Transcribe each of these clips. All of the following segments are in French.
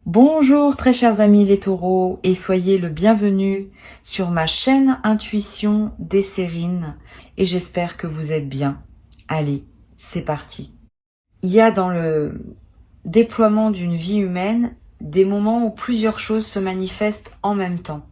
Bonjour très chers amis les taureaux et soyez le bienvenu sur ma chaîne Intuition Desserine et j'espère que vous êtes bien. Allez, c'est parti. Il y a dans le déploiement d'une vie humaine des moments où plusieurs choses se manifestent en même temps.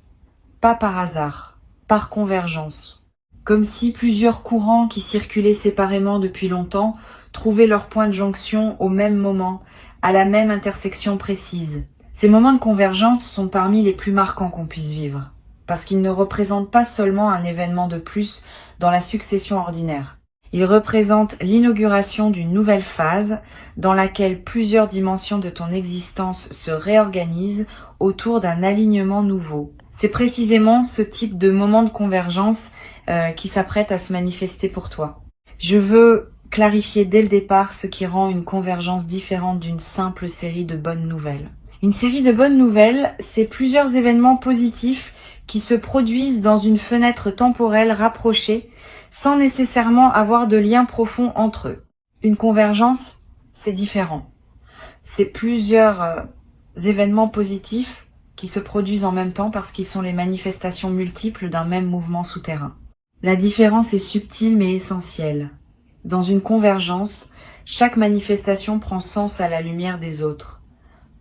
Pas par hasard, par convergence. Comme si plusieurs courants qui circulaient séparément depuis longtemps trouvaient leur point de jonction au même moment, à la même intersection précise. Ces moments de convergence sont parmi les plus marquants qu'on puisse vivre, parce qu'ils ne représentent pas seulement un événement de plus dans la succession ordinaire. Ils représentent l'inauguration d'une nouvelle phase dans laquelle plusieurs dimensions de ton existence se réorganisent autour d'un alignement nouveau. C'est précisément ce type de moment de convergence qui s'apprête à se manifester pour toi. Je veux clarifier dès le départ ce qui rend une convergence différente d'une simple série de bonnes nouvelles. Une série de bonnes nouvelles, c'est plusieurs événements positifs qui se produisent dans une fenêtre temporelle rapprochée sans nécessairement avoir de lien profond entre eux. Une convergence, c'est différent. C'est plusieurs événements positifs qui se produisent en même temps parce qu'ils sont les manifestations multiples d'un même mouvement souterrain. La différence est subtile mais essentielle. Dans une convergence, chaque manifestation prend sens à la lumière des autres.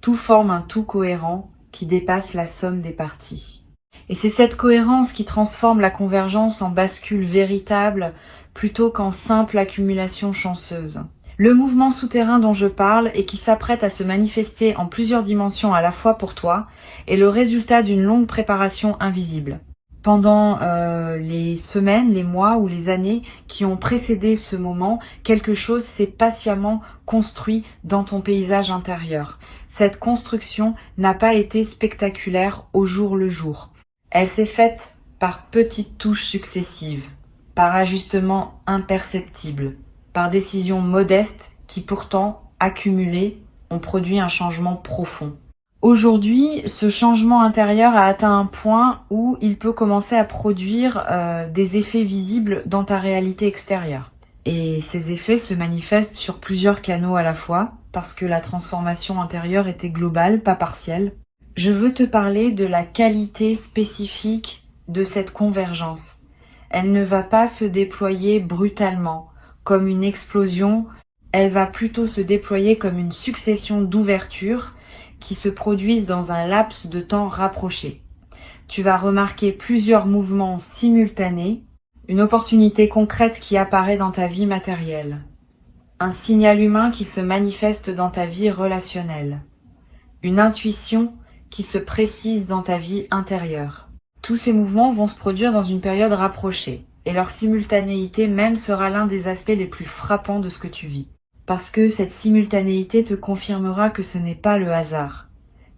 Tout forme un tout cohérent qui dépasse la somme des parties. Et c'est cette cohérence qui transforme la convergence en bascule véritable plutôt qu'en simple accumulation chanceuse. Le mouvement souterrain dont je parle et qui s'apprête à se manifester en plusieurs dimensions à la fois pour toi est le résultat d'une longue préparation invisible. Pendant les semaines, les mois ou les années qui ont précédé ce moment, quelque chose s'est patiemment construit dans ton paysage intérieur. Cette construction n'a pas été spectaculaire au jour le jour. Elle s'est faite par petites touches successives, par ajustements imperceptibles, par décisions modestes qui pourtant, accumulées, ont produit un changement profond. Aujourd'hui, ce changement intérieur a atteint un point où il peut commencer à produire des effets visibles dans ta réalité extérieure. Et ces effets se manifestent sur plusieurs canaux à la fois, parce que la transformation intérieure était globale, pas partielle. Je veux te parler de la qualité spécifique de cette convergence. Elle ne va pas se déployer brutalement, comme une explosion, elle va plutôt se déployer comme une succession d'ouvertures qui se produisent dans un laps de temps rapproché. Tu vas remarquer plusieurs mouvements simultanés, une opportunité concrète qui apparaît dans ta vie matérielle, un signal humain qui se manifeste dans ta vie relationnelle, une intuition qui se précise dans ta vie intérieure. Tous ces mouvements vont se produire dans une période rapprochée, et leur simultanéité même sera l'un des aspects les plus frappants de ce que tu vis. Parce que cette simultanéité te confirmera que ce n'est pas le hasard,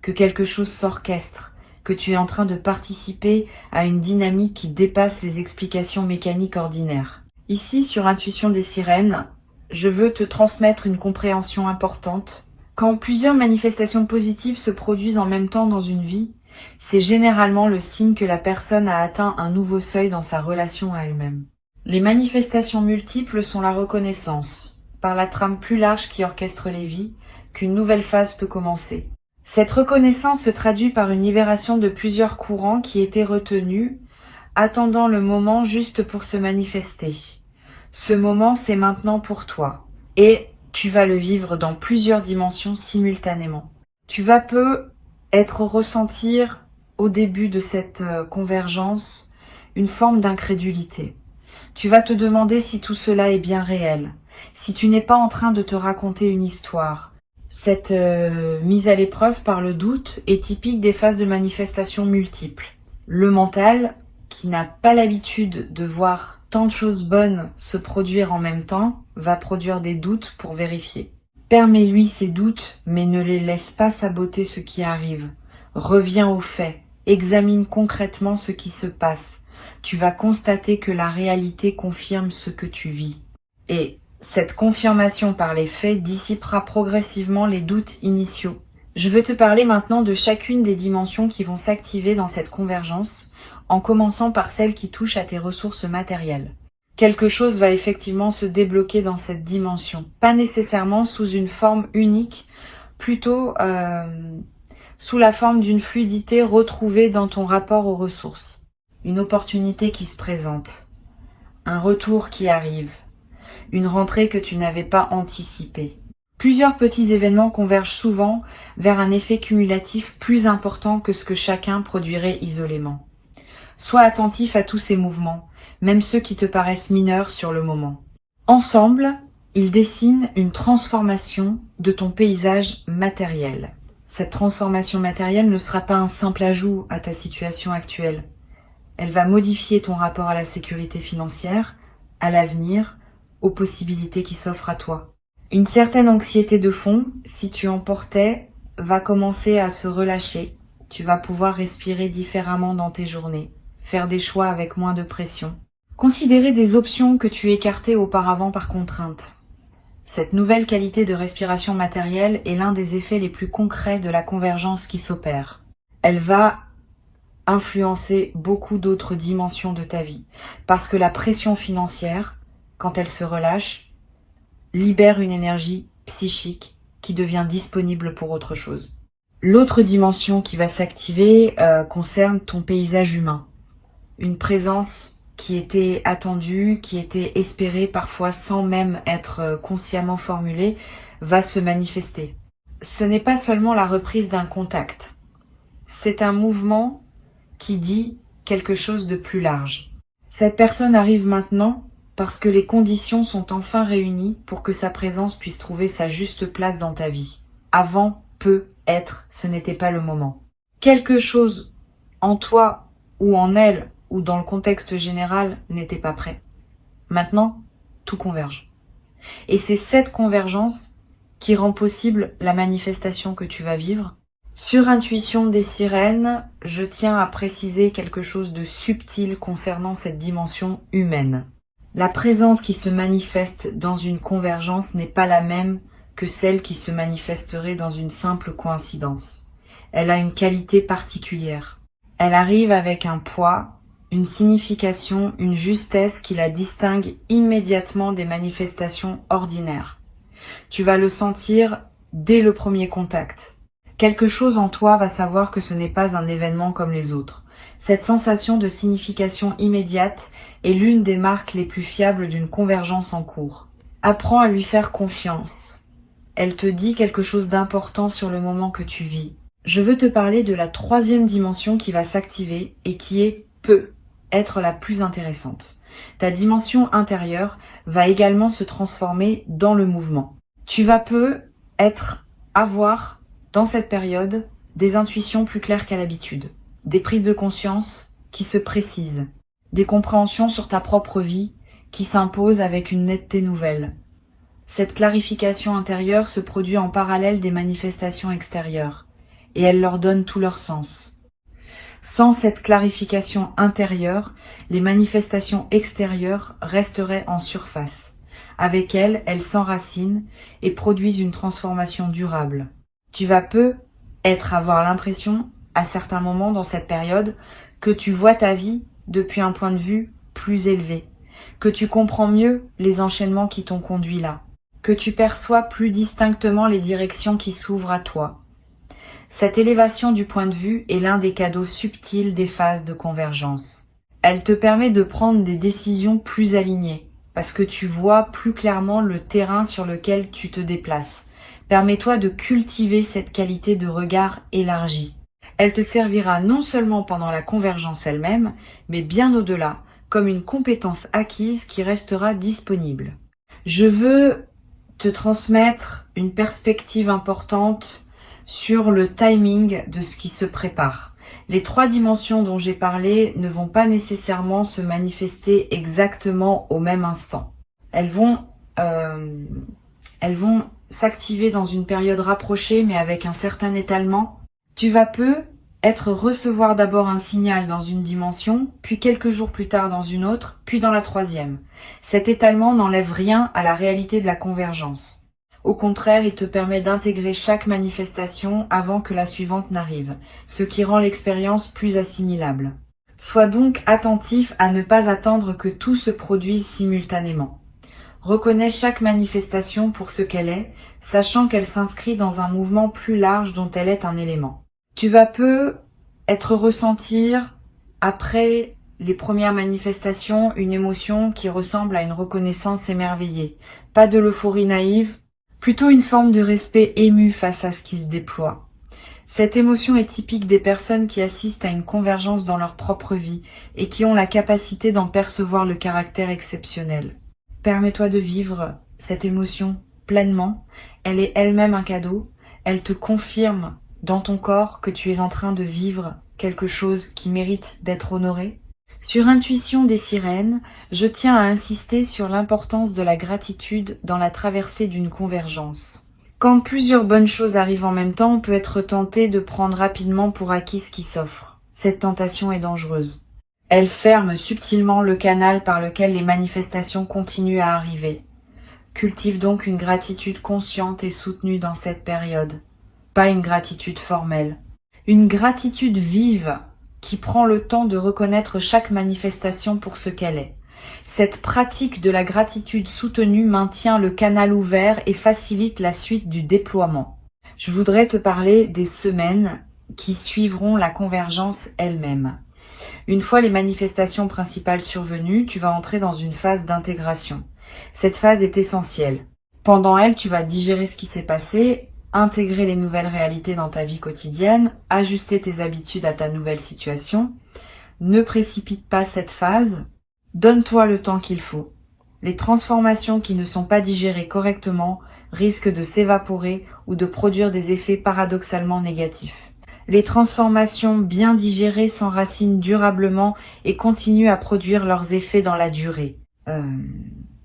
que quelque chose s'orchestre, que tu es en train de participer à une dynamique qui dépasse les explications mécaniques ordinaires. Ici, sur Intuition des Sirènes, je veux te transmettre une compréhension importante. Quand plusieurs manifestations positives se produisent en même temps dans une vie, c'est généralement le signe que la personne a atteint un nouveau seuil dans sa relation à elle-même. Les manifestations multiples sont la reconnaissance, par la trame plus large qui orchestre les vies, qu'une nouvelle phase peut commencer. Cette reconnaissance se traduit par une libération de plusieurs courants qui étaient retenus, attendant le moment juste pour se manifester. Ce moment, c'est maintenant pour toi, et tu vas le vivre dans plusieurs dimensions simultanément. Tu vas ressentir au début de cette convergence une forme d'incrédulité. Tu vas te demander si tout cela est bien réel, si tu n'es pas en train de te raconter une histoire. Cette mise à l'épreuve par le doute est typique des phases de manifestation multiples. Le mental, qui n'a pas l'habitude de voir tant de choses bonnes se produire en même temps, va produire des doutes pour vérifier. Permets-lui ces doutes, mais ne les laisse pas saboter ce qui arrive. Reviens aux faits, examine concrètement ce qui se passe. Tu vas constater que la réalité confirme ce que tu vis. Et cette confirmation par les faits dissipera progressivement les doutes initiaux. Je veux te parler maintenant de chacune des dimensions qui vont s'activer dans cette convergence, en commençant par celle qui touche à tes ressources matérielles. Quelque chose va effectivement se débloquer dans cette dimension, pas nécessairement sous une forme unique, plutôt sous la forme d'une fluidité retrouvée dans ton rapport aux ressources. Une opportunité qui se présente, un retour qui arrive, une rentrée que tu n'avais pas anticipée. Plusieurs petits événements convergent souvent vers un effet cumulatif plus important que ce que chacun produirait isolément. Sois attentif à tous ces mouvements, même ceux qui te paraissent mineurs sur le moment. Ensemble, ils dessinent une transformation de ton paysage matériel. Cette transformation matérielle ne sera pas un simple ajout à ta situation actuelle. Elle va modifier ton rapport à la sécurité financière, à l'avenir, aux possibilités qui s'offrent à toi. Une certaine anxiété de fond, si tu en portais, va commencer à se relâcher. Tu vas pouvoir respirer différemment dans tes journées, faire des choix avec moins de pression. Considérer des options que tu écartais auparavant par contrainte. Cette nouvelle qualité de respiration matérielle est l'un des effets les plus concrets de la convergence qui s'opère. Elle va influencer beaucoup d'autres dimensions de ta vie, parce que la pression financière, quand elle se relâche, libère une énergie psychique qui devient disponible pour autre chose. L'autre dimension qui va s'activer concerne ton paysage humain. Une présence qui était attendue, qui était espérée parfois sans même être consciemment formulée, va se manifester. Ce n'est pas seulement la reprise d'un contact. C'est un mouvement qui dit quelque chose de plus large. Cette personne arrive maintenant parce que les conditions sont enfin réunies pour que sa présence puisse trouver sa juste place dans ta vie. Avant, peut-être, ce n'était pas le moment. Quelque chose en toi ou en elle ou dans le contexte général n'était pas prêt. Maintenant, tout converge. Et c'est cette convergence qui rend possible la manifestation que tu vas vivre. Sur Intuition des sirènes, je tiens à préciser quelque chose de subtil concernant cette dimension humaine. La présence qui se manifeste dans une convergence n'est pas la même que celle qui se manifesterait dans une simple coïncidence. Elle a une qualité particulière. Elle arrive avec un poids, une signification, une justesse qui la distingue immédiatement des manifestations ordinaires. Tu vas le sentir dès le premier contact. Quelque chose en toi va savoir que ce n'est pas un événement comme les autres. Cette sensation de signification immédiate est l'une des marques les plus fiables d'une convergence en cours. Apprends à lui faire confiance. Elle te dit quelque chose d'important sur le moment que tu vis. Je veux te parler de la troisième dimension qui va s'activer et qui peut être la plus intéressante. Ta dimension intérieure va également se transformer dans le mouvement. Tu vas avoir dans cette période des intuitions plus claires qu'à l'habitude, des prises de conscience qui se précisent, des compréhensions sur ta propre vie qui s'imposent avec une netteté nouvelle. Cette clarification intérieure se produit en parallèle des manifestations extérieures, et elle leur donne tout leur sens. Sans cette clarification intérieure, les manifestations extérieures resteraient en surface. Avec elles, elles s'enracinent et produisent une transformation durable. Tu vas avoir l'impression, à certains moments dans cette période, que tu vois ta vie depuis un point de vue plus élevé, que tu comprends mieux les enchaînements qui t'ont conduit là, que tu perçois plus distinctement les directions qui s'ouvrent à toi. Cette élévation du point de vue est l'un des cadeaux subtils des phases de convergence. Elle te permet de prendre des décisions plus alignées, parce que tu vois plus clairement le terrain sur lequel tu te déplaces. Permets-toi de cultiver cette qualité de regard élargi. Elle te servira non seulement pendant la convergence elle-même, mais bien au-delà, comme une compétence acquise qui restera disponible. Je veux te transmettre une perspective importante sur le timing de ce qui se prépare. Les trois dimensions dont j'ai parlé ne vont pas nécessairement se manifester exactement au même instant. Elles vont s'activer dans une période rapprochée mais avec un certain étalement. Tu vas recevoir d'abord un signal dans une dimension, puis quelques jours plus tard dans une autre, puis dans la troisième. Cet étalement n'enlève rien à la réalité de la convergence. Au contraire, il te permet d'intégrer chaque manifestation avant que la suivante n'arrive, ce qui rend l'expérience plus assimilable. Sois donc attentif à ne pas attendre que tout se produise simultanément. Reconnais chaque manifestation pour ce qu'elle est, sachant qu'elle s'inscrit dans un mouvement plus large dont elle est un élément. Tu vas peu être ressentir, après les premières manifestations, une émotion qui ressemble à une reconnaissance émerveillée. Pas de l'euphorie naïve, plutôt une forme de respect ému face à ce qui se déploie. Cette émotion est typique des personnes qui assistent à une convergence dans leur propre vie et qui ont la capacité d'en percevoir le caractère exceptionnel. Permets-toi de vivre cette émotion pleinement. Elle est elle-même un cadeau. Elle te confirme dans ton corps que tu es en train de vivre quelque chose qui mérite d'être honoré. Sur Intuition des sirènes, je tiens à insister sur l'importance de la gratitude dans la traversée d'une convergence. Quand plusieurs bonnes choses arrivent en même temps, on peut être tenté de prendre rapidement pour acquis ce qui s'offre. Cette tentation est dangereuse. Elle ferme subtilement le canal par lequel les manifestations continuent à arriver. Cultive donc une gratitude consciente et soutenue dans cette période. Pas une gratitude formelle. Une gratitude vive qui prend le temps de reconnaître chaque manifestation pour ce qu'elle est. Cette pratique de la gratitude soutenue maintient le canal ouvert et facilite la suite du déploiement. Je voudrais te parler des semaines qui suivront la convergence elle-même. Une fois les manifestations principales survenues, tu vas entrer dans une phase d'intégration. Cette phase est essentielle. Pendant elle, tu vas digérer ce qui s'est passé, intégrer les nouvelles réalités dans ta vie quotidienne, ajuster tes habitudes à ta nouvelle situation. Ne précipite pas cette phase. Donne-toi le temps qu'il faut. Les transformations qui ne sont pas digérées correctement risquent de s'évaporer ou de produire des effets paradoxalement négatifs. Les transformations bien digérées s'enracinent durablement et continuent à produire leurs effets dans la durée.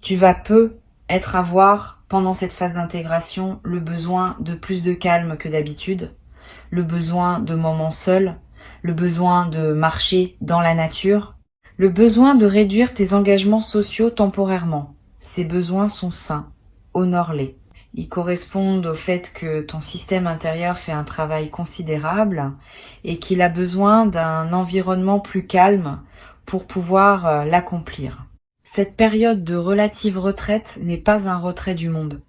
Tu vas peu être à voir, pendant cette phase d'intégration, le besoin de plus de calme que d'habitude, le besoin de moments seuls, le besoin de marcher dans la nature, le besoin de réduire tes engagements sociaux temporairement. Ces besoins sont sains. Honore-les. Ils correspondent au fait que ton système intérieur fait un travail considérable et qu'il a besoin d'un environnement plus calme pour pouvoir l'accomplir. Cette période de relative retraite n'est pas un retrait du monde.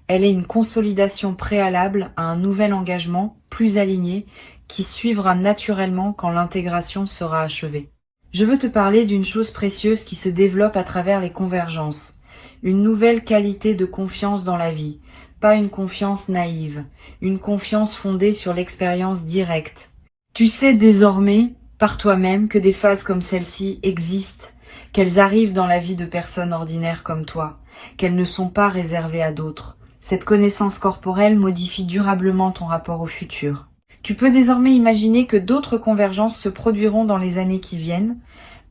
Elle est une consolidation préalable à un nouvel engagement plus aligné qui suivra naturellement quand l'intégration sera achevée. Je veux te parler d'une chose précieuse qui se développe à travers les convergences. Une nouvelle qualité de confiance dans la vie. Pas une confiance naïve. Une confiance fondée sur l'expérience directe. Tu sais désormais, par toi-même, que des phases comme celle-ci existent, qu'elles arrivent dans la vie de personnes ordinaires comme toi, qu'elles ne sont pas réservées à d'autres. Cette connaissance corporelle modifie durablement ton rapport au futur. Tu peux désormais imaginer que d'autres convergences se produiront dans les années qui viennent,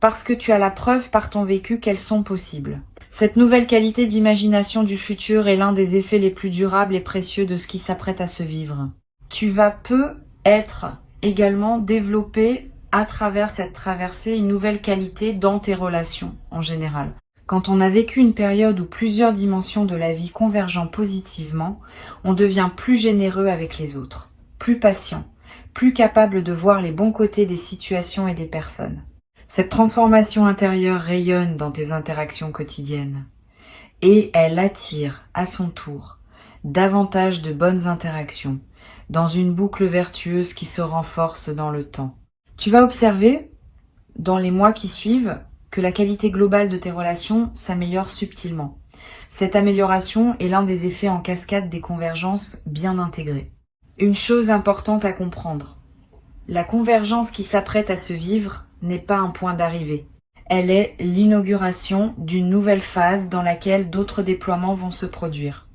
parce que tu as la preuve par ton vécu qu'elles sont possibles. Cette nouvelle qualité d'imagination du futur est l'un des effets les plus durables et précieux de ce qui s'apprête à se vivre. Tu vas peu être également développé à travers cette traversée une nouvelle qualité dans tes relations en général. Quand on a vécu une période où plusieurs dimensions de la vie convergent positivement, on devient plus généreux avec les autres, plus patient, plus capable de voir les bons côtés des situations et des personnes. Cette transformation intérieure rayonne dans tes interactions quotidiennes et elle attire à son tour davantage de bonnes interactions dans une boucle vertueuse qui se renforce dans le temps. Tu vas observer, dans les mois qui suivent, que la qualité globale de tes relations s'améliore subtilement. Cette amélioration est l'un des effets en cascade des convergences bien intégrées. Une chose importante à comprendre, la convergence qui s'apprête à se vivre n'est pas un point d'arrivée. Elle est l'inauguration d'une nouvelle phase dans laquelle d'autres déploiements vont se produire.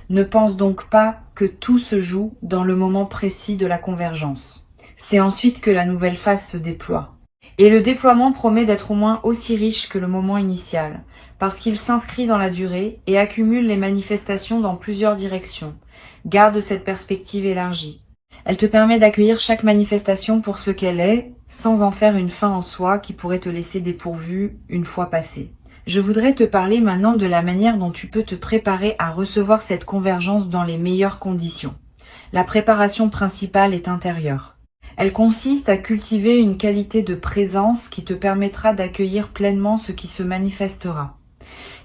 Ne pense donc pas que tout se joue dans le moment précis de la convergence. C'est ensuite que la nouvelle phase se déploie. Et le déploiement promet d'être au moins aussi riche que le moment initial, parce qu'il s'inscrit dans la durée et accumule les manifestations dans plusieurs directions. Garde cette perspective élargie. Elle te permet d'accueillir chaque manifestation pour ce qu'elle est, sans en faire une fin en soi qui pourrait te laisser dépourvu une fois passée. Je voudrais te parler maintenant de la manière dont tu peux te préparer à recevoir cette convergence dans les meilleures conditions. La préparation principale est intérieure. Elle consiste à cultiver une qualité de présence qui te permettra d'accueillir pleinement ce qui se manifestera.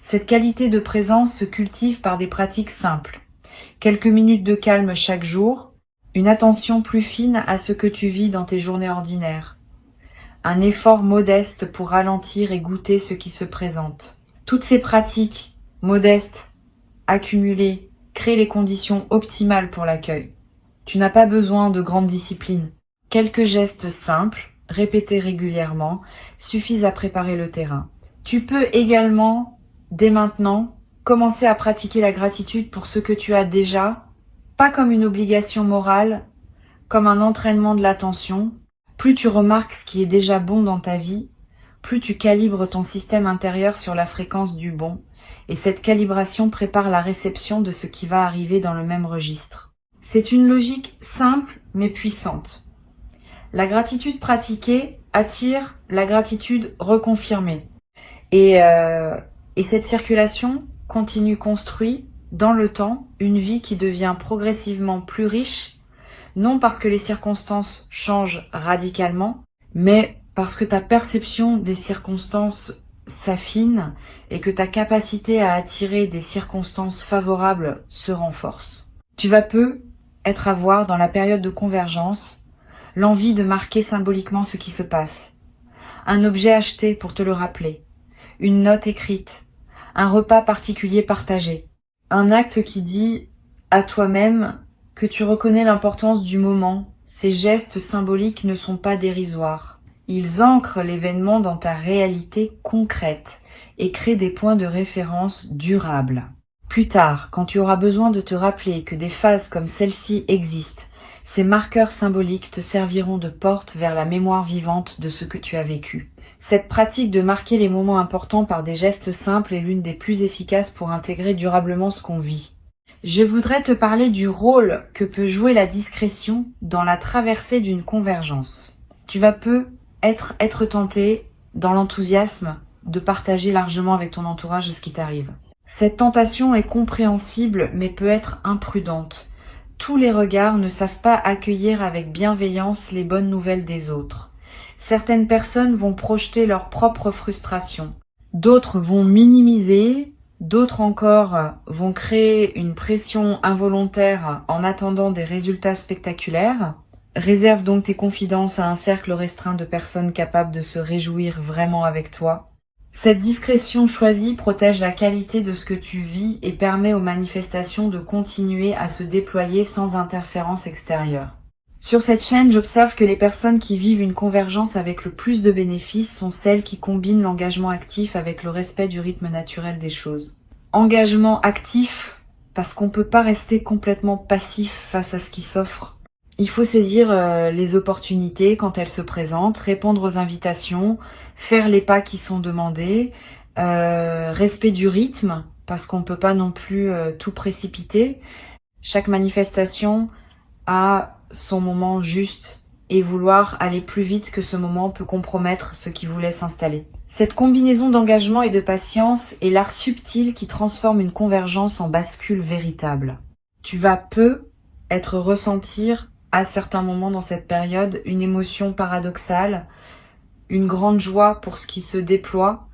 Cette qualité de présence se cultive par des pratiques simples. Quelques minutes de calme chaque jour, une attention plus fine à ce que tu vis dans tes journées ordinaires, un effort modeste pour ralentir et goûter ce qui se présente. Toutes ces pratiques modestes, accumulées, créent les conditions optimales pour l'accueil. Tu n'as pas besoin de grande discipline. Quelques gestes simples, répétés régulièrement, suffisent à préparer le terrain. Tu peux également, dès maintenant, commencer à pratiquer la gratitude pour ce que tu as déjà, pas comme une obligation morale, comme un entraînement de l'attention. Plus tu remarques ce qui est déjà bon dans ta vie, plus tu calibres ton système intérieur sur la fréquence du bon, et cette calibration prépare la réception de ce qui va arriver dans le même registre. C'est une logique simple mais puissante. La gratitude pratiquée attire la gratitude reconfirmée. Et cette circulation continue construit dans le temps une vie qui devient progressivement plus riche, non parce que les circonstances changent radicalement, mais parce que ta perception des circonstances s'affine et que ta capacité à attirer des circonstances favorables se renforce. Tu vas peu être à voir dans la période de convergence l'envie de marquer symboliquement ce qui se passe. Un objet acheté pour te le rappeler, une note écrite, un repas particulier partagé, un acte qui dit à toi-même que tu reconnais l'importance du moment. Ces gestes symboliques ne sont pas dérisoires. Ils ancrent l'événement dans ta réalité concrète et créent des points de référence durables. Plus tard, quand tu auras besoin de te rappeler que des phases comme celle-ci existent, ces marqueurs symboliques te serviront de porte vers la mémoire vivante de ce que tu as vécu. Cette pratique de marquer les moments importants par des gestes simples est l'une des plus efficaces pour intégrer durablement ce qu'on vit. Je voudrais te parler du rôle que peut jouer la discrétion dans la traversée d'une convergence. Tu vas peu être tenté, dans l'enthousiasme, de partager largement avec ton entourage ce qui t'arrive. Cette tentation est compréhensible mais peut être imprudente. Tous les regards ne savent pas accueillir avec bienveillance les bonnes nouvelles des autres. Certaines personnes vont projeter leur propre frustration. D'autres vont minimiser, d'autres encore vont créer une pression involontaire en attendant des résultats spectaculaires. Réserve donc tes confidences à un cercle restreint de personnes capables de se réjouir vraiment avec toi. Cette discrétion choisie protège la qualité de ce que tu vis et permet aux manifestations de continuer à se déployer sans interférence extérieure. Sur cette chaîne, j'observe que les personnes qui vivent une convergence avec le plus de bénéfices sont celles qui combinent l'engagement actif avec le respect du rythme naturel des choses. Engagement actif, parce qu'on ne peut pas rester complètement passif face à ce qui s'offre. Il faut saisir les opportunités quand elles se présentent, répondre aux invitations, faire les pas qui sont demandés, respect du rythme, parce qu'on ne peut pas non plus tout précipiter. Chaque manifestation a son moment juste et vouloir aller plus vite que ce moment peut compromettre ce qui voulait s'installer. Cette combinaison d'engagement et de patience est l'art subtil qui transforme une convergence en bascule véritable. Tu vas peu ressentir à certains moments dans cette période une émotion paradoxale, une grande joie pour ce qui se déploie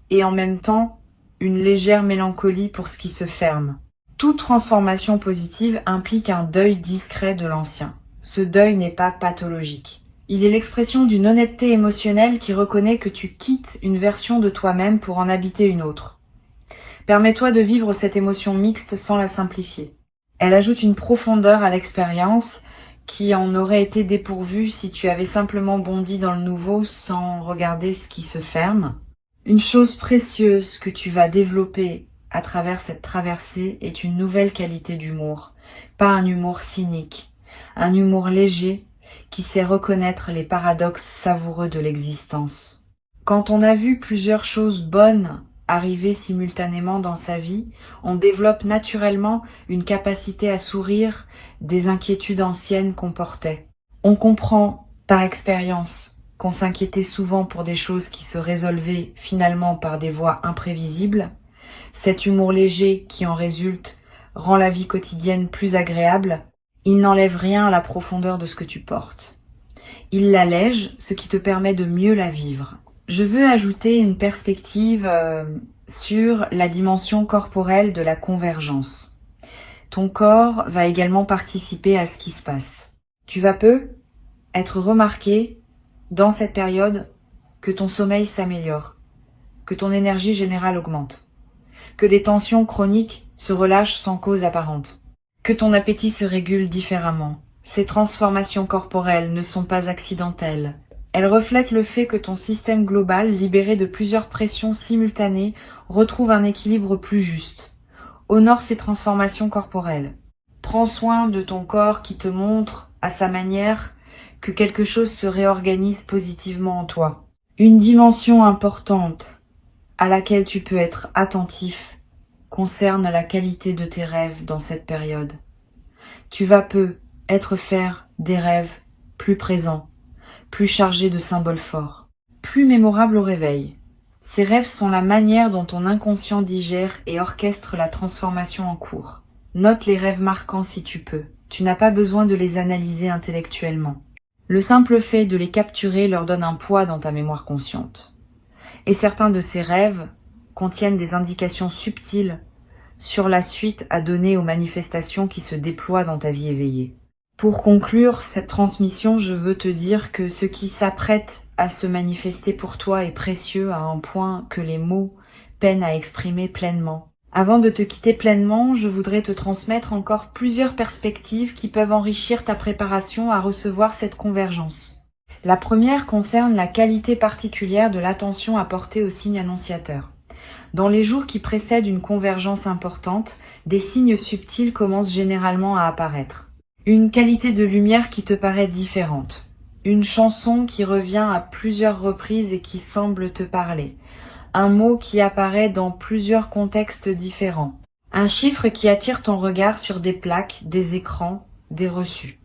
et en même temps une légère mélancolie pour ce qui se ferme. Toute transformation positive implique un deuil discret de l'ancien. Ce deuil n'est pas pathologique. Il est l'expression d'une honnêteté émotionnelle qui reconnaît que tu quittes une version de toi-même pour en habiter une autre. Permets-toi de vivre cette émotion mixte sans la simplifier. Elle ajoute une profondeur à l'expérience qui en aurait été dépourvue si tu avais simplement bondi dans le nouveau sans regarder ce qui se ferme. Une chose précieuse que tu vas développer à travers cette traversée est une nouvelle qualité d'humour, pas un humour cynique, un humour léger qui sait reconnaître les paradoxes savoureux de l'existence. Quand on a vu plusieurs choses bonnes arriver simultanément dans sa vie, on développe naturellement une capacité à sourire des inquiétudes anciennes qu'on portait. On comprend par expérience qu'on s'inquiétait souvent pour des choses qui se résolvaient finalement par des voies imprévisibles. Cet humour léger qui en résulte rend la vie quotidienne plus agréable. Il n'enlève rien à la profondeur de ce que tu portes. Il l'allège, ce qui te permet de mieux la vivre. Je veux ajouter une perspective sur la dimension corporelle de la convergence. Ton corps va également participer à ce qui se passe. Tu vas peu être remarqué dans cette période que ton sommeil s'améliore, que ton énergie générale augmente, que des tensions chroniques se relâchent sans cause apparente, que ton appétit se régule différemment. Ces transformations corporelles ne sont pas accidentelles. Elles reflètent le fait que ton système global, libéré de plusieurs pressions simultanées, retrouve un équilibre plus juste. Honore ces transformations corporelles. Prends soin de ton corps qui te montre, à sa manière, que quelque chose se réorganise positivement en toi. Une dimension importante à laquelle tu peux être attentif concerne la qualité de tes rêves dans cette période. Tu vas peu faire des rêves plus présents, plus chargés de symboles forts, plus mémorables au réveil. Ces rêves sont la manière dont ton inconscient digère et orchestre la transformation en cours. Note les rêves marquants si tu peux. Tu n'as pas besoin de les analyser intellectuellement. Le simple fait de les capturer leur donne un poids dans ta mémoire consciente. Et certains de ces rêves contiennent des indications subtiles sur la suite à donner aux manifestations qui se déploient dans ta vie éveillée. Pour conclure cette transmission, je veux te dire que ce qui s'apprête à se manifester pour toi est précieux à un point que les mots peinent à exprimer pleinement. Avant de te quitter pleinement, je voudrais te transmettre encore plusieurs perspectives qui peuvent enrichir ta préparation à recevoir cette convergence. La première concerne la qualité particulière de l'attention apportée aux signes annonciateurs. Dans les jours qui précèdent une convergence importante, des signes subtils commencent généralement à apparaître. Une qualité de lumière qui te paraît différente. Une chanson qui revient à plusieurs reprises et qui semble te parler. Un mot qui apparaît dans plusieurs contextes différents. Un chiffre qui attire ton regard sur des plaques, des écrans, des reçus.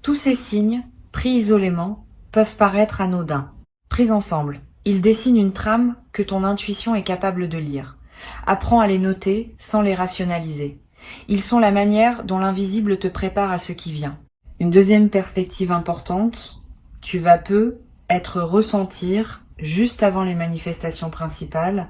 Tous ces signes, pris isolément, peuvent paraître anodins. Pris ensemble, ils dessinent une trame que ton intuition est capable de lire. Apprends à les noter sans les rationaliser. Ils sont la manière dont l'invisible te prépare à ce qui vient. Une deuxième perspective importante, tu vas peu ressentir, juste avant les manifestations principales,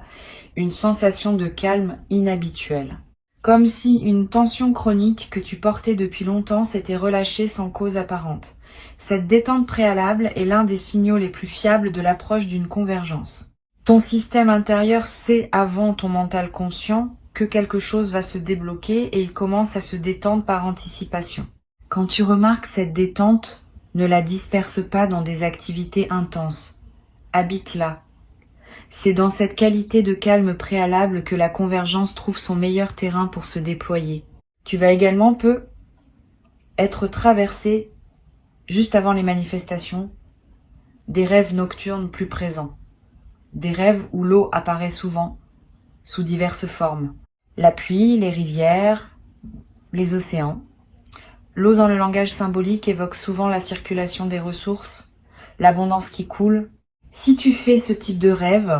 une sensation de calme inhabituelle. Comme si une tension chronique que tu portais depuis longtemps s'était relâchée sans cause apparente. Cette détente préalable est l'un des signaux les plus fiables de l'approche d'une convergence. Ton système intérieur sait avant ton mental conscient que quelque chose va se débloquer et il commence à se détendre par anticipation. Quand tu remarques cette détente, ne la disperse pas dans des activités intenses. Habite-la. C'est dans cette qualité de calme préalable que la convergence trouve son meilleur terrain pour se déployer. Tu vas également être traversé, juste avant les manifestations, des rêves nocturnes plus présents. Des rêves où l'eau apparaît souvent, sous diverses formes. La pluie, les rivières, les océans. L'eau dans le langage symbolique évoque souvent la circulation des ressources, l'abondance qui coule. Si tu fais ce type de rêve,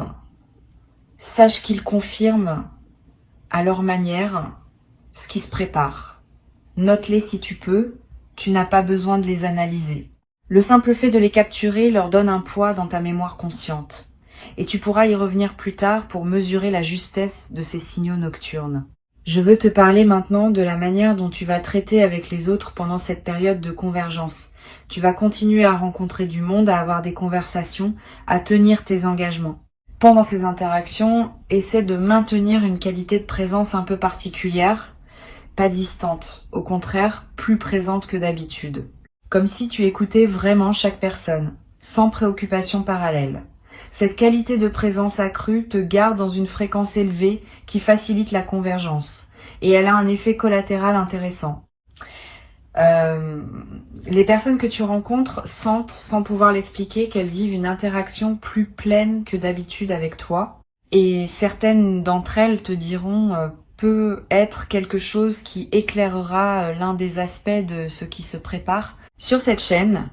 sache qu'ils confirment, à leur manière, ce qui se prépare. Note-les si tu peux, tu n'as pas besoin de les analyser. Le simple fait de les capturer leur donne un poids dans ta mémoire consciente. Et tu pourras y revenir plus tard pour mesurer la justesse de ces signaux nocturnes. Je veux te parler maintenant de la manière dont tu vas traiter avec les autres pendant cette période de convergence. Tu vas continuer à rencontrer du monde, à avoir des conversations, à tenir tes engagements. Pendant ces interactions, essaie de maintenir une qualité de présence un peu particulière, pas distante, au contraire, plus présente que d'habitude. Comme si tu écoutais vraiment chaque personne, sans préoccupation parallèle. Cette qualité de présence accrue te garde dans une fréquence élevée qui facilite la convergence. Et elle a un effet collatéral intéressant. Les personnes que tu rencontres sentent, sans pouvoir l'expliquer, qu'elles vivent une interaction plus pleine que d'habitude avec toi. Et certaines d'entre elles te diront peut être quelque chose qui éclairera l'un des aspects de ce qui se prépare. Sur cette chaîne,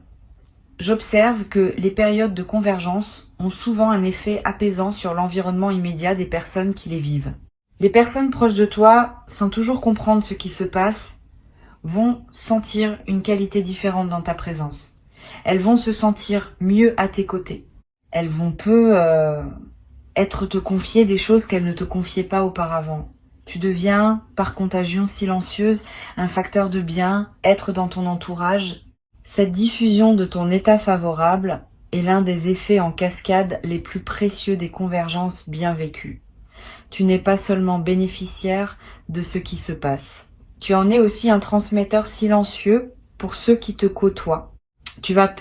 j'observe que les périodes de convergence ont souvent un effet apaisant sur l'environnement immédiat des personnes qui les vivent. Les personnes proches de toi, sans toujours comprendre ce qui se passe, vont sentir une qualité différente dans ta présence. Elles vont se sentir mieux à tes côtés. Elles vont te confier des choses qu'elles ne te confiaient pas auparavant. Tu deviens, par contagion silencieuse, un facteur de bien-être dans ton entourage. Cette diffusion de ton état favorable est l'un des effets en cascade les plus précieux des convergences bien vécues. Tu n'es pas seulement bénéficiaire de ce qui se passe. Tu en es aussi un transmetteur silencieux pour ceux qui te côtoient. Tu vas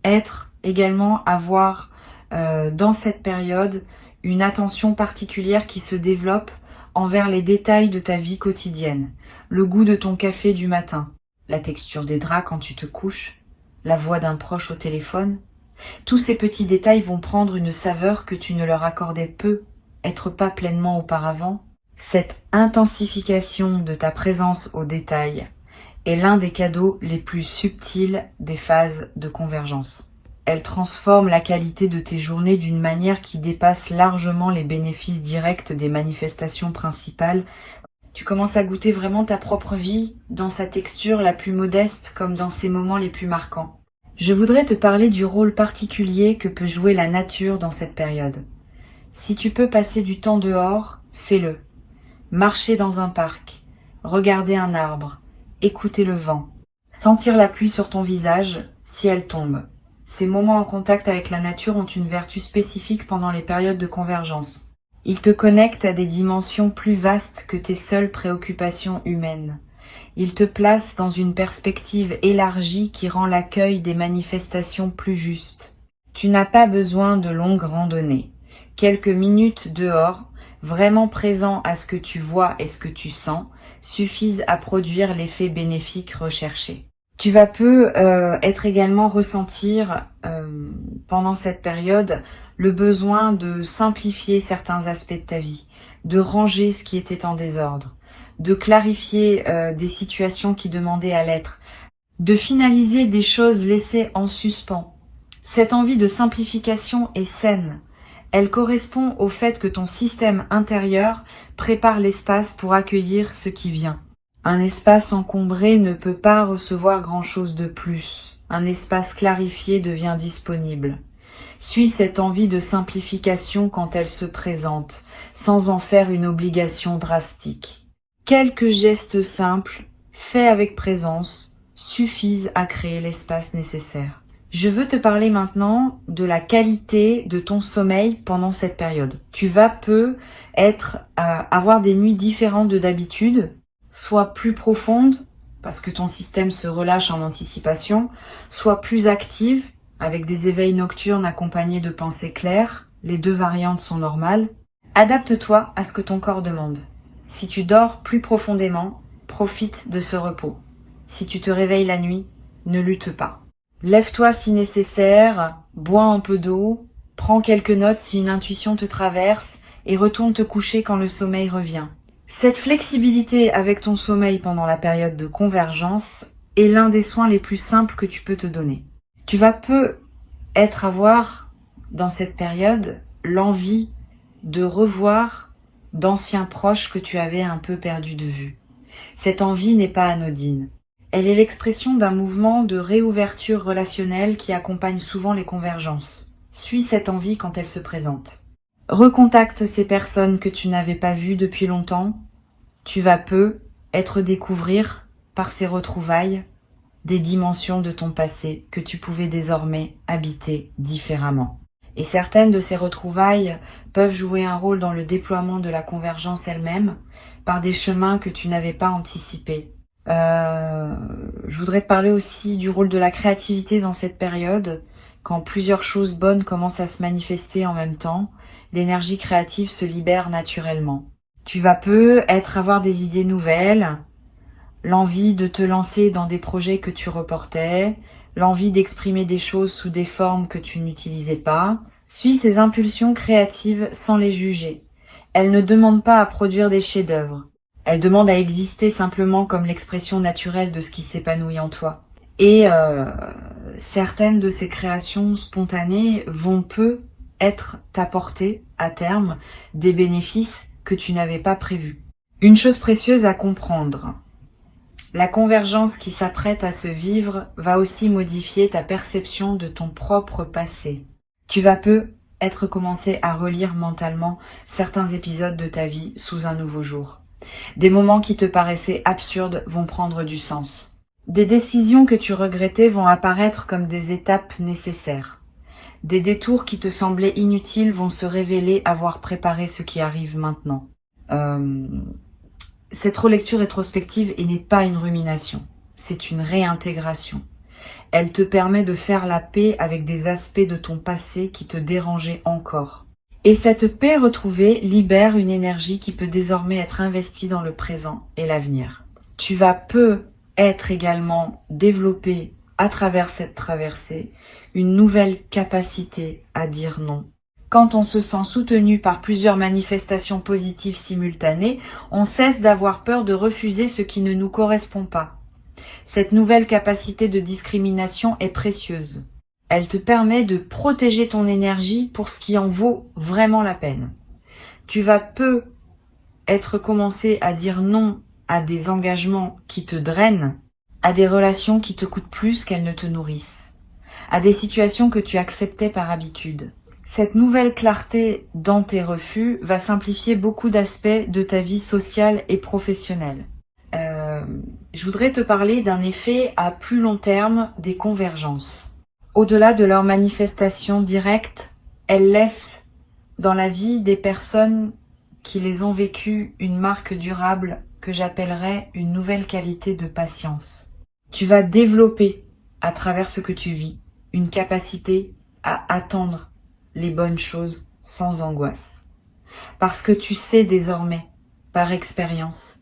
être également avoir dans cette période une attention particulière qui se développe envers les détails de ta vie quotidienne. Le goût de ton café du matin, la texture des draps quand tu te couches, la voix d'un proche au téléphone. Tous ces petits détails vont prendre une saveur que tu ne leur accordais peut-être pas pleinement auparavant. Cette intensification de ta présence aux détails est l'un des cadeaux les plus subtils des phases de convergence. Elle transforme la qualité de tes journées d'une manière qui dépasse largement les bénéfices directs des manifestations principales. Tu commences à goûter vraiment ta propre vie dans sa texture la plus modeste comme dans ses moments les plus marquants. Je voudrais te parler du rôle particulier que peut jouer la nature dans cette période. Si tu peux passer du temps dehors, fais-le. Marcher dans un parc, regarder un arbre, écouter le vent, sentir la pluie sur ton visage si elle tombe. Ces moments en contact avec la nature ont une vertu spécifique pendant les périodes de convergence. Ils te connectent à des dimensions plus vastes que tes seules préoccupations humaines. Ils te placent dans une perspective élargie qui rend l'accueil des manifestations plus juste. Tu n'as pas besoin de longues randonnées. Quelques minutes dehors, vraiment présent à ce que tu vois et ce que tu sens, suffisent à produire l'effet bénéfique recherché. Tu vas être également ressentir pendant cette période le besoin de simplifier certains aspects de ta vie, de ranger ce qui était en désordre, de clarifier des situations qui demandaient à l'être, de finaliser des choses laissées en suspens. Cette envie de simplification est saine. Elle correspond au fait que ton système intérieur prépare l'espace pour accueillir ce qui vient. Un espace encombré ne peut pas recevoir grand-chose de plus. Un espace clarifié devient disponible. Suis cette envie de simplification quand elle se présente, sans en faire une obligation drastique. Quelques gestes simples, faits avec présence, suffisent à créer l'espace nécessaire. Je veux te parler maintenant de la qualité de ton sommeil pendant cette période. Tu vas avoir des nuits différentes de d'habitude, soit plus profondes, parce que ton système se relâche en anticipation, soit plus active, avec des éveils nocturnes accompagnés de pensées claires. Les deux variantes sont normales. Adapte-toi à ce que ton corps demande. Si tu dors plus profondément, profite de ce repos. Si tu te réveilles la nuit, ne lutte pas. Lève-toi si nécessaire, bois un peu d'eau, prends quelques notes si une intuition te traverse et retourne te coucher quand le sommeil revient. Cette flexibilité avec ton sommeil pendant la période de convergence est l'un des soins les plus simples que tu peux te donner. Tu vas avoir dans cette période l'envie de revoir d'anciens proches que tu avais un peu perdus de vue. Cette envie n'est pas anodine. Elle est l'expression d'un mouvement de réouverture relationnelle qui accompagne souvent les convergences. Suis cette envie quand elle se présente. Recontacte ces personnes que tu n'avais pas vues depuis longtemps. Tu vas découvrir, par ces retrouvailles, des dimensions de ton passé que tu pouvais désormais habiter différemment. Et certaines de ces retrouvailles peuvent jouer un rôle dans le déploiement de la convergence elle-même, par des chemins que tu n'avais pas anticipés. Je voudrais te parler aussi du rôle de la créativité dans cette période. Quand plusieurs choses bonnes commencent à se manifester en même temps, l'énergie créative se libère naturellement. Tu vas avoir des idées nouvelles, l'envie de te lancer dans des projets que tu reportais, l'envie d'exprimer des choses sous des formes que tu n'utilisais pas. Suis ces impulsions créatives sans les juger. Elles ne demandent pas à produire des chefs-d'œuvre. Elles demandent à exister simplement comme l'expression naturelle de ce qui s'épanouit en toi. Et certaines de ces créations spontanées vont t'apporter à terme des bénéfices que tu n'avais pas prévus. Une chose précieuse à comprendre. La convergence qui s'apprête à se vivre va aussi modifier ta perception de ton propre passé. Tu vas commencer à relire mentalement certains épisodes de ta vie sous un nouveau jour. Des moments qui te paraissaient absurdes vont prendre du sens. Des décisions que tu regrettais vont apparaître comme des étapes nécessaires. Des détours qui te semblaient inutiles vont se révéler avoir préparé ce qui arrive maintenant. Cette relecture rétrospective n'est pas une rumination, c'est une réintégration. Elle te permet de faire la paix avec des aspects de ton passé qui te dérangeaient encore. Et cette paix retrouvée libère une énergie qui peut désormais être investie dans le présent et l'avenir. Tu vas peut-être également développer à travers cette traversée une nouvelle capacité à dire non. Quand on se sent soutenu par plusieurs manifestations positives simultanées, on cesse d'avoir peur de refuser ce qui ne nous correspond pas. Cette nouvelle capacité de discrimination est précieuse. Elle te permet de protéger ton énergie pour ce qui en vaut vraiment la peine. Tu vas peut-être commencer à dire non à des engagements qui te drainent, à des relations qui te coûtent plus qu'elles ne te nourrissent, à des situations que tu acceptais par habitude. Cette nouvelle clarté dans tes refus va simplifier beaucoup d'aspects de ta vie sociale et professionnelle. Je voudrais te parler d'un effet à plus long terme des convergences. Au-delà de leur manifestation directe, elles laissent dans la vie des personnes qui les ont vécues une marque durable que j'appellerais une nouvelle qualité de patience. Tu vas développer, à travers ce que tu vis, une capacité à attendre les bonnes choses sans angoisse. Parce que tu sais désormais, par expérience,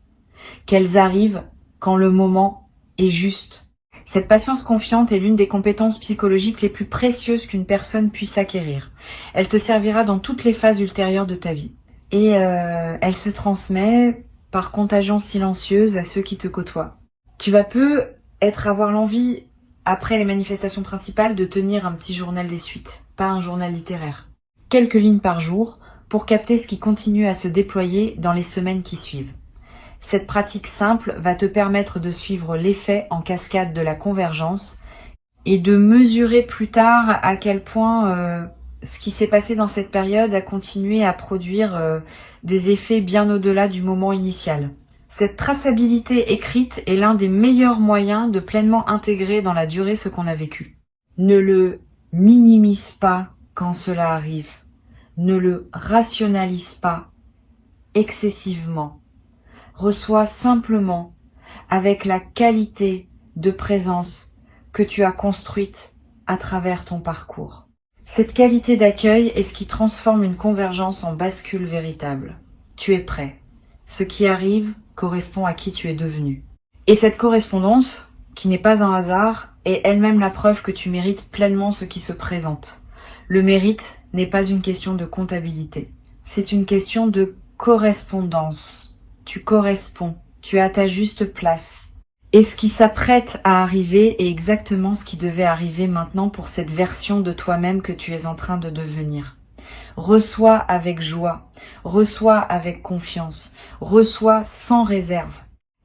qu'elles arrivent quand le moment est juste. Cette patience confiante est l'une des compétences psychologiques les plus précieuses qu'une personne puisse acquérir. Elle te servira dans toutes les phases ultérieures de ta vie. Et elle se transmet par contagion silencieuse à ceux qui te côtoient. Tu vas peut-être avoir l'envie, après les manifestations principales, de tenir un petit journal des suites, pas un journal littéraire. Quelques lignes par jour pour capter ce qui continue à se déployer dans les semaines qui suivent. Cette pratique simple va te permettre de suivre l'effet en cascade de la convergence et de mesurer plus tard à quel point ce qui s'est passé dans cette période a continué à produire des effets bien au-delà du moment initial. Cette traçabilité écrite est l'un des meilleurs moyens de pleinement intégrer dans la durée ce qu'on a vécu. Ne le minimise pas quand cela arrive. Ne le rationalise pas excessivement. Reçois simplement avec la qualité de présence que tu as construite à travers ton parcours. Cette qualité d'accueil est ce qui transforme une convergence en bascule véritable. Tu es prêt. Ce qui arrive correspond à qui tu es devenu. Et cette correspondance, qui n'est pas un hasard, est elle-même la preuve que tu mérites pleinement ce qui se présente. Le mérite n'est pas une question de comptabilité. C'est une question de correspondance. Tu corresponds, tu es à ta juste place. Et ce qui s'apprête à arriver est exactement ce qui devait arriver maintenant pour cette version de toi-même que tu es en train de devenir. Reçois avec joie, reçois avec confiance, reçois sans réserve.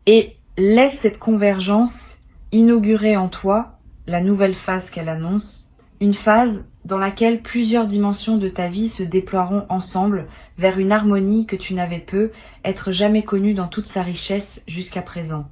Et laisse cette convergence inaugurer en toi la nouvelle phase qu'elle annonce, une phase dans laquelle plusieurs dimensions de ta vie se déploieront ensemble vers une harmonie que tu n'avais peut-être jamais connue dans toute sa richesse jusqu'à présent.